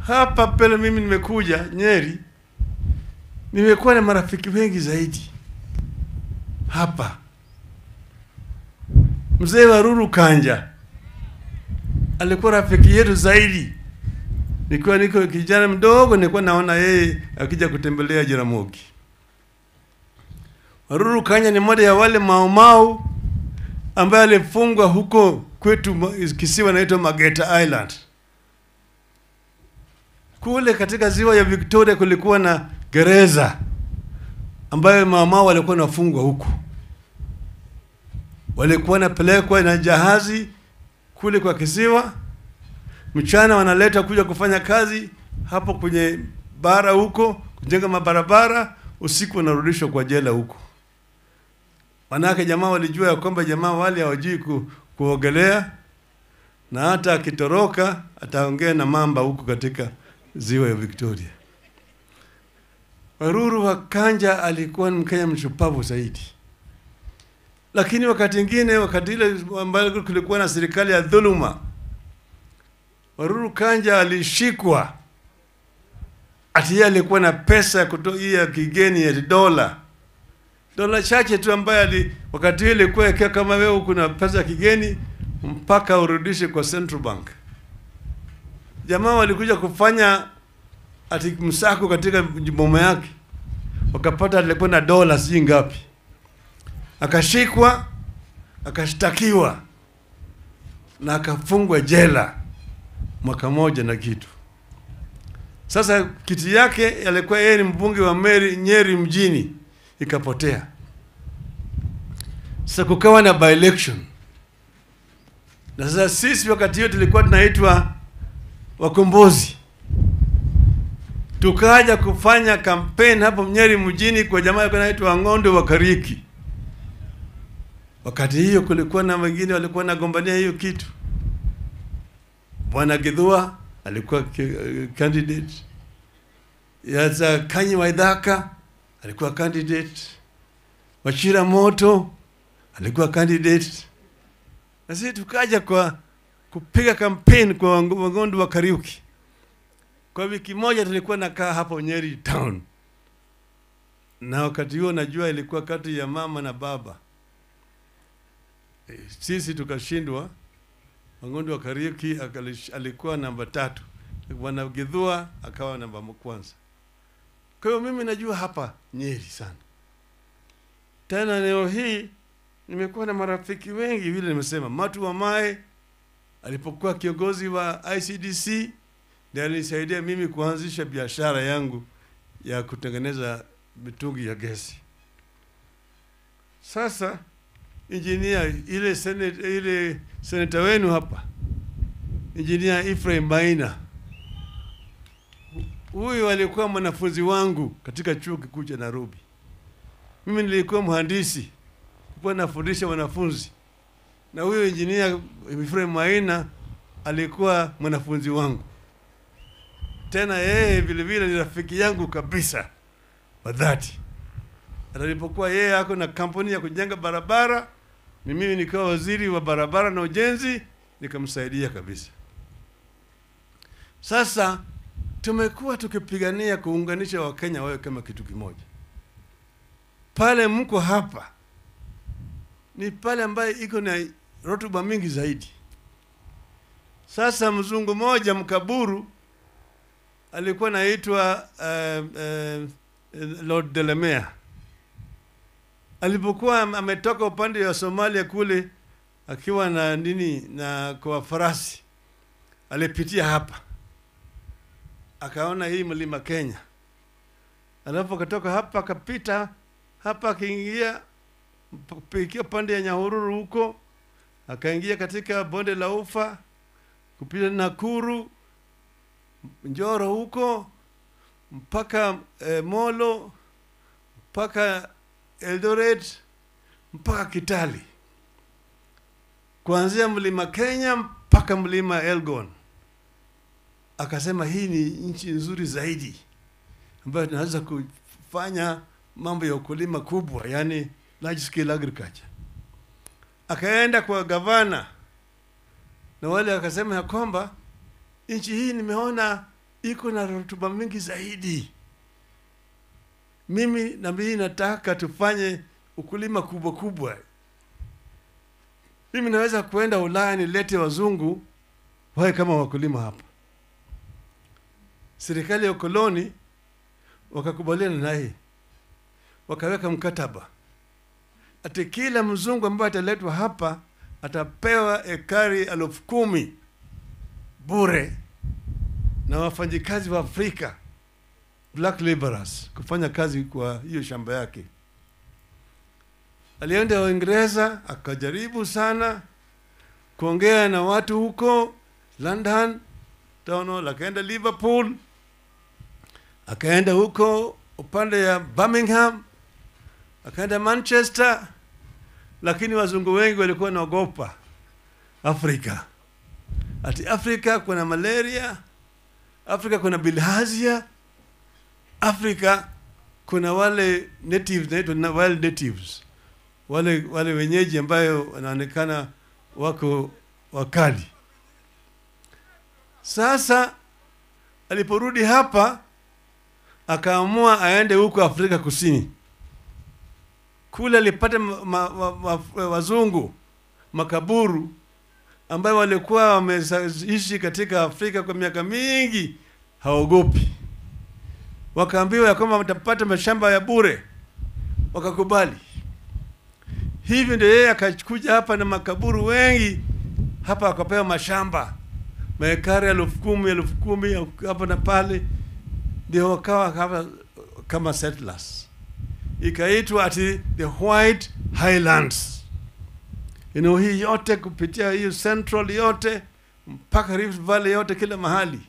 hapa pale mimi nimekuja Nyeri, nimekuwa na marafiki wengi zaidi hapa. Mzee Waruru Kanja alikuwa rafiki yetu zaidi. Niko kijana mdogo, nilikuwa naona yeye akija kutembelea Jaramogi. Waruru Kanja ni mmoja ya wale Mau ambaye alifungwa huko kwetu kisiwa inaitwa Mageta Island. Kule katika ziwa ya Victoria kulikuwa na gereza ambayo Mau walikuwa nafungwa huko. Walikuwa napelekwa na jahazi kule kwa kisiwa, mchana wanaleta kuja kufanya kazi hapo kwenye bara huko, kujenga mabarabara, usiku wanarudishwa kwa jela huko. Manake jamaa walijua ya kwamba jamaa wale hawajui kuogelea, na hata akitoroka ataongea na mamba huko katika ziwa ya Victoria. Waruru Kanja alikuwa Mkenya mshupavu zaidi. Lakini wakati mwingine, wakati ile ambayo kulikuwa na serikali ya dhuluma, Waruru Kanja alishikwa. Ati yeye alikuwa na pesa ya kutoa kigeni ya dola chache tu, ambaye wakati ile ilikuwa kama wewe kuna pesa ya kigeni mpaka urudishe kwa Central Bank. Jamaa walikuja kufanya ati msako katika boma yake, wakapata alikuwa na dola si ngapi. Akashikwa, akashtakiwa na akafungwa jela mwaka moja na kitu. Sasa kiti yake alikuwa yeye ni mbunge wa Nyeri mjini, ikapotea. Sasa kukawa na by election. Na sasa sisi wakati hiyo tulikuwa tunaitwa wakombozi. Tukaja kufanya campaign hapo Nyeri mjini kwa jamaa anaitwa Ng'ondo wa Kariki. Wakati hiyo kulikuwa na wengine walikuwa nagombania hiyo kitu. Bwana Githua alikuwa candidate. Yaza Kanyi Waithaka alikuwa candidate. Wachira Moto alikuwa candidate. Na sisi tukaja kwa kupiga campaign kwa Ng'ondo wa Kariuki. Kwa wiki moja tulikuwa nakaa hapo Nyeri town. Na wakati huo najua ilikuwa kati ya mama na baba. Sisi tukashindwa. Ng'ondo wa Kariuki alikuwa namba 3. Bwana Githua akawa namba 1. Kwa hiyo mimi najua hapa Nyeri sana. Tena leo hii nimekuwa na marafiki wengi vile nimesema. Matu wa Mae alipokuwa kiongozi wa ICDC ndiye alinisaidia mimi kuanzisha biashara yangu ya kutengeneza mitungi ya gesi. Sasa engineer ile senator wenu hapa, engineer Ephraim Maina, huyu alikuwa mwanafunzi wangu katika chuo kikuu cha Nairobi. Mimi nilikuwa mhandisi, nilikuwa nafundisha wanafunzi. Na huyu engineer Ephraim Maina alikuwa mwanafunzi wangu. Tena yeye vile vile ni rafiki yangu kabisa wa dhati. Alipokuwa yeye ako na kampuni ya kujenga barabara, mimi nikawa waziri wa barabara na ujenzi, nikamsaidia kabisa. Sasa tumekuwa tukipigania kuunganisha Wakenya wawe kama kitu kimoja. Pale mko hapa ni pale ambaye iko na rotuba mingi zaidi. Sasa mzungu moja Mkaburu alikuwa anaitwa Lord Delamere. Alipokuwa ametoka upande wa Somalia kule akiwa na na kwa farasi, alipitia hapa. Akaona hii mlima Kenya. Alafu akatoka hapa akapita hapa akiingia pande ya Nyahururu huko, akaingia katika bonde la Ufa, kupita Nakuru, Njoro huko mpaka Molo, mpaka Eldoret, mpaka Kitale. Kuanzia mlima Kenya mpaka mlima Elgon. Akasema hii ni nchi nzuri zaidi ambayo tunaweza kufanya mambo ya ukulima kubwa, yani large scale agriculture. Akaenda kwa gavana na wale akasema ya kwamba nchi hii nimeona iko na rutuba mingi zaidi. Mimi nataka tufanye ukulima kubwa. Mimi naweza kuenda Ulaya nilete wazungu wawe kama wakulima hapa. Serikali ya ukoloni wakakubaliana naye, wakaweka mkataba ati kila mzungu ambaye ataletwa hapa atapewa ekari 10,000 bure na wafanyikazi wa Afrika, black laborers, kufanya kazi kwa hiyo shamba yake. Alienda Uingereza, akajaribu sana kuongea na watu huko London, akaenda Liverpool, akaenda huko upande ya Birmingham, akaenda Manchester, lakini wazungu wengi walikuwa wanaogopa Afrika. Ati Afrika kuna malaria, Afrika kuna bilharzia, Afrika kuna wale natives, naitwa wild natives, wale wenyeji ambayo wanaonekana wako wakali. Sasa aliporudi hapa akaamua aende huko Afrika Kusini. Kule alipata wazungu makaburu ambao walikuwa wameishi katika Afrika kwa miaka mingi, haogopi. Wakaambiwa ya kwamba watapata mashamba ya bure, wakakubali. Hivi ndio yeye akakuja hapa na makaburu wengi hapa, akapewa mashamba maekari 10,000 hapa na pale, ndio wakawa hapa kama settlers. Ikaitwa ati the White Highlands. Hii yote kupitia hiyo Central yote mpaka Rift Valley yote, kila mahali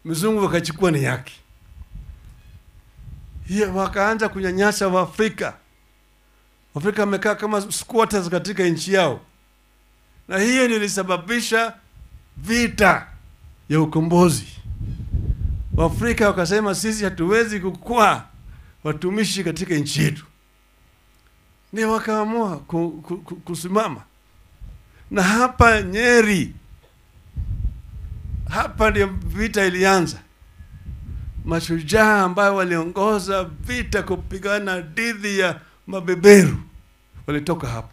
mzungu wakachukua ni yake. Hiyo wakaanza kunyanyasa wa Afrika. Afrika wamekaa kama squatters katika nchi yao. Na hiyo ndio ilisababisha vita ya ukombozi. Waafrika wakasema sisi hatuwezi kukua watumishi katika nchi yetu. Ni wakaamua kusimama. Na hapa Nyeri, hapa ndio vita ilianza. Mashujaa ambao waliongoza vita kupigana dhidi ya mabeberu walitoka hapa.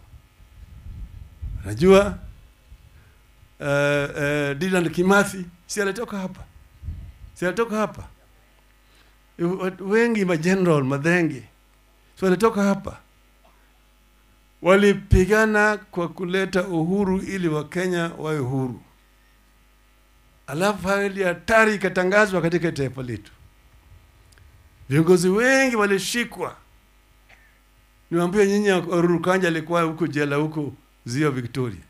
Najua Dylan Kimathi si alitoka hapa. Wengi mageneral Madenge si walitoka hapa. Walipigana kwa kuleta uhuru ili Wakenya wawe huru. Alafu hali hatari ikatangazwa katika taifa letu. Viongozi wengi walishikwa. Niwaambia nyinyi, Uhuru Kanja alikuwa huko jela huko Ziwa Victoria.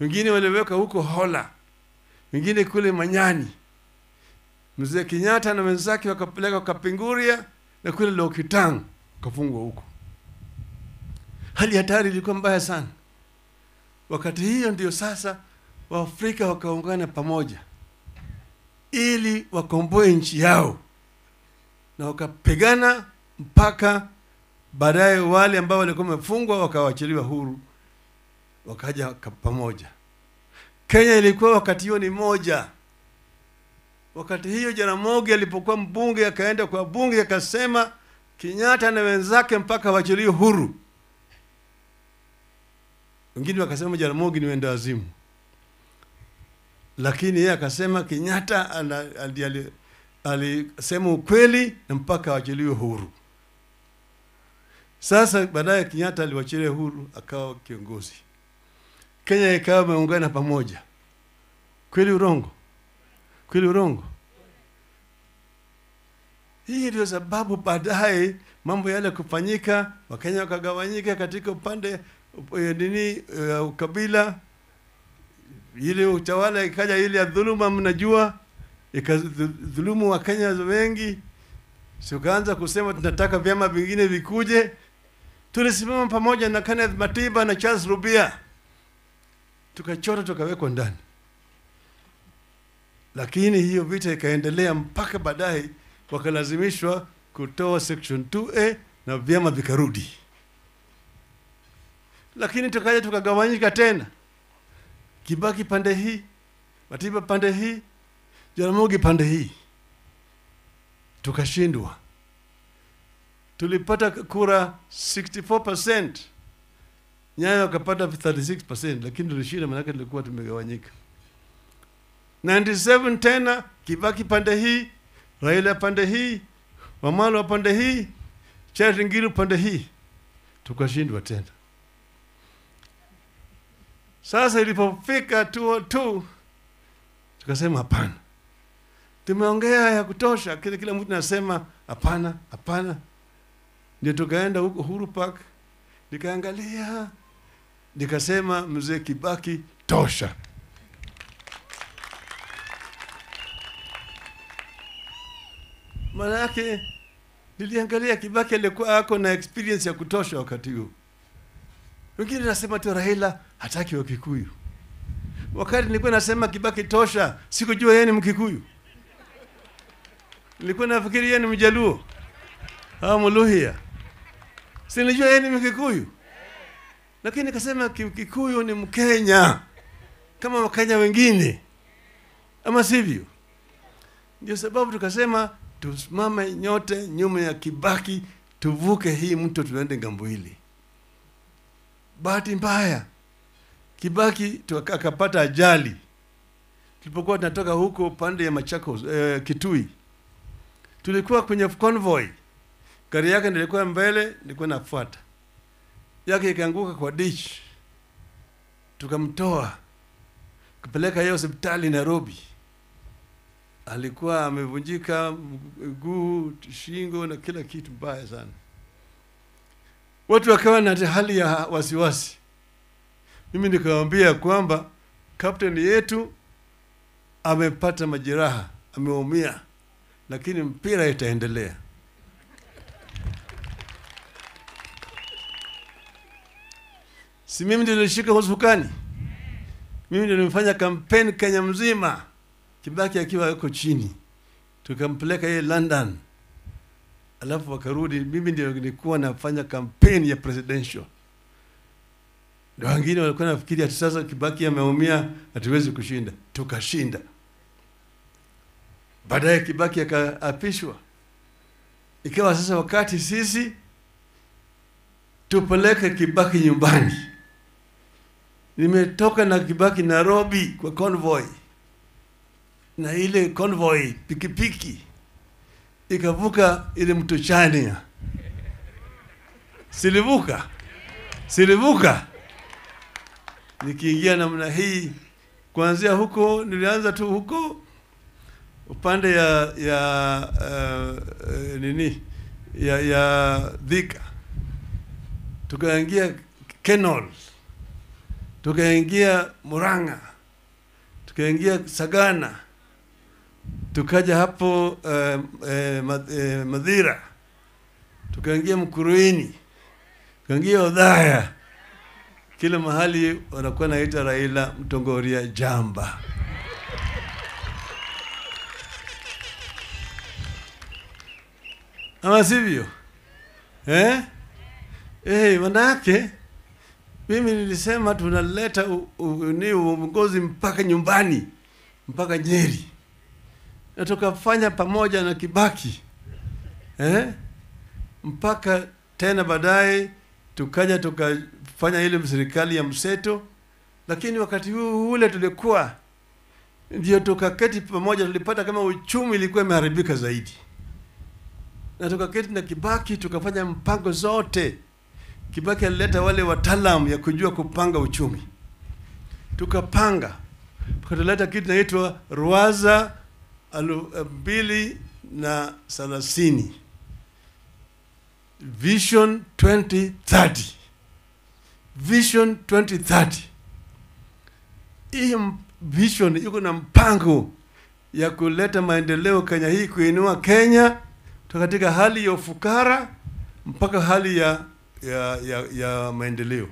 Wengine waliweka huko Hola. Wengine kule Manyani. Mzee Kenyatta na wenzake wakapeleka Kapinguria na kule Lokitang kafungwa huko. Hali hatari ilikuwa mbaya sana. Wakati hiyo ndio sasa Waafrika wakaungana pamoja ili wakomboe nchi yao. Na wakapigana mpaka baadaye wale ambao walikuwa wamefungwa wakawachiliwa huru, wakaja pamoja. Kenya ilikuwa wakati hiyo ni moja. Wakati hiyo Jaramogi alipokuwa mbunge akaenda kwa bunge akasema Kenyatta na wenzake mpaka wachiliwe huru. Wengine wakasema Jaramogi ni wenda wazimu. Lakini yeye akasema Kenyatta alisema ukweli na mpaka wachiliwe huru. Sasa baadaye Kenyatta aliwachiliwa huru akawa kiongozi. Kenya ikawa imeungana pamoja. Kweli urongo? Hii ndio sababu baadaye mambo yale kufanyika, Wakenya wakagawanyika katika upande ukabila. Ile utawala ikaja ile ya dhuluma, mnajua, ikadhulumu Wakenya wengi. Tukaanza kusema tunataka vyama vingine vikuje. Tulisimama pamoja na Kenneth Matiba na Charles Rubia. Tukachora tukawekwa ndani. Lakini hiyo vita ikaendelea mpaka baadaye wakalazimishwa kutoa section 2A na vyama vikarudi. Lakini tukaja tukagawanyika tena. Kibaki pande hii, Matiba pande hii, Jaramogi pande hii. tukashindwa. Tulipata kura 64%, Nyayo akapata 36%, lakini tulishinda maana tulikuwa tumegawanyika. 97 tena Kibaki pande hii, Raila pande hii, Wamalwa pande hii, Charity Ngilu pande hii, tukashindwa tena. Sasa ilipofika 202 tukasema hapana. Tumeongea ya kutosha, kila mtu anasema hapana, hapana. Ndio tukaenda huko Uhuru Park, nikaangalia, nikasema mzee Kibaki tosha. Maana yake niliangalia Kibaki alikuwa ako na experience ya kutosha wakati huo. Wengine nasema tu Raila hataki wa Kikuyu. Wakati nilikuwa nasema Kibaki tosha, sikujua yeye ni Mkikuyu. Nilikuwa nafikiri yeye ni Mjaluo au Mluhya. Sinijua yeye ni Mkikuyu. Lakini nikasema Kikuyu ni Mkenya kama Wakenya wengine. Ama sivyo? Ndio sababu tukasema tusimame nyote nyuma ya Kibaki, tuvuke hii mto tuende ngambo hili. Bahati mbaya Kibaki akapata ajali. Tulipokuwa tunatoka huko pande ya Machakos, Kitui. Tulikuwa kwenye convoy. Gari yake nilikuwa mbele, nilikuwa nafuata. Yake ikaanguka kwa ditch. Tukamtoa. Kupeleka yeye hospitali Nairobi. Alikuwa amevunjika mguu, shingo na kila kitu mbaya sana. Watu wakawa na hali ya wasiwasi. Mimi nikamwambia kwamba captain yetu amepata majeraha, ameumia, lakini mpira itaendelea. Si mimi ndio nilishika usukani. Mimi ndio nimefanya kampeni Kenya mzima. Kibaki akiwa yuko chini. Tukampeleka yeye London. Alafu wakarudi, mimi ndio nilikuwa nafanya kampeni ya presidential. Ndio wengine walikuwa nafikiri ati sasa Kibaki ameumia hatuwezi kushinda. Tukashinda. Baadaye Kibaki akaapishwa. Ikawa sasa wakati sisi tupeleke Kibaki nyumbani. Nimetoka na Kibaki Nairobi kwa convoy. Na ile convoy pikipiki ikavuka ile mto Chania. Silivuka. Nikiingia namna hii, kuanzia huko nilianza tu huko upande ya Thika. Tukaingia Kenol. Tukaingia Murang'a. Tukaingia Sagana. Tukaja hapo Madhira. Tukaingia Mkuruini. Tukaingia Odhaya. Kila mahali wanakuwa naita Raila Mtongoria Jamba. Ama sivyo? Manake mimi nilisema tunaleta uongozi mpaka nyumbani, mpaka Nyeri. Na tukafanya pamoja na Kibaki. Mpaka tena baadaye tukaja tukafanya ile serikali ya mseto, lakini wakati ule tulikuwa ndio tukaketi pamoja, tulipata kama uchumi ilikuwa imeharibika zaidi. Na tukaketi na Kibaki tukafanya mpango zote. Kibaki alileta wale wataalamu ya kujua kupanga uchumi. Tukapanga. Tukaleta kitu inaitwa Ruwaza 2030. Vision 2030. Vision 2030. Hii vision iko na mpango ya kuleta maendeleo Kenya hii, kuinua Kenya katika hali ya ufukara mpaka hali ya maendeleo.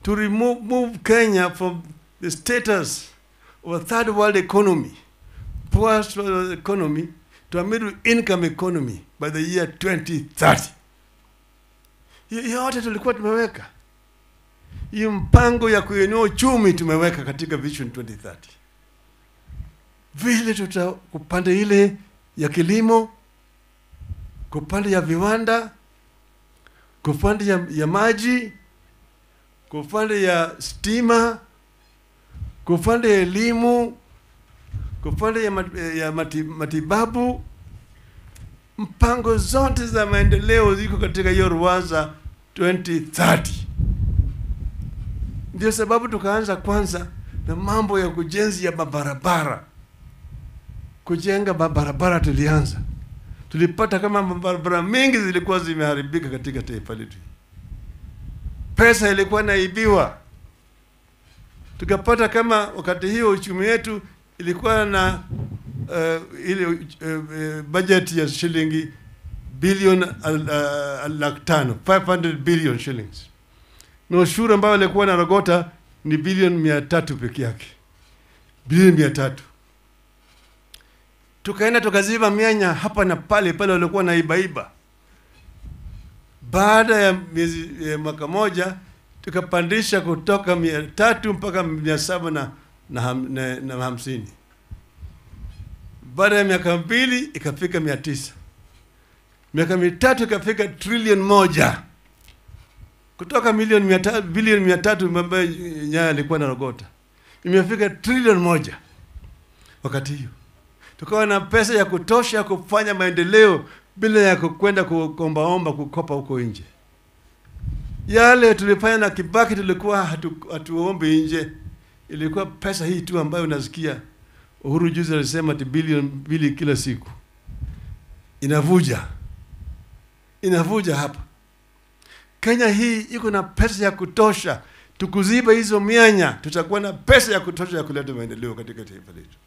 To remove Kenya from the status of a third world economy, poor economy, to a middle income economy by the year 2030. Yote tulikuwa tumeweka. Hii mpango ya kuinua uchumi tumeweka katika Vision 2030. Vile tutakupanda ile ya kilimo, kwa upande ya viwanda, kwa upande ya maji, kwa upande ya stima, kwa upande ya elimu, kwa upande ya matibabu. Mpango zote za maendeleo ziko katika hiyo Ruwaza 2030. Ndio sababu tukaanza kwanza na mambo ya kujenzi ya barabara. Kujenga barabara tulianza. Tulipata kama barabara mingi zilikuwa zimeharibika katika taifa letu. Pesa ilikuwa naibiwa. Tukapata kama wakati hiyo uchumi wetu ilikuwa na budget ya shilingi bilioni 500 billion shillings. Na ushuru ambao ilikuwa na rogota ni bilioni 300 peke yake. Bilioni 300. Tukaenda tukaziba mianya hapa na pale walikuwa na iba. Baada ya mwaka moja tukapandisha kutoka 300 mpaka 750. Baada ya miaka 2 ikafika 900. Miaka 3 ikafika trilioni 1. Kutoka bilioni 300 ambayo Nyaya alikuwa na rogota, imefika trilioni 1 wakati hiyo. Tukawa na pesa ya kutosha kufanya maendeleo bila ya kwenda kuomba kukopa huko nje. Yale tulifanya na Kibaki tulikuwa hatuombi nje. Ilikuwa pesa hii tu ambayo unasikia Uhuru juzi alisema bilioni 2 kila siku. Inavuja hapa. Kenya hii iko na pesa ya kutosha. Tukuziba hizo mianya, tutakuwa na pesa ya kutosha ya kuleta maendeleo katika taifa letu.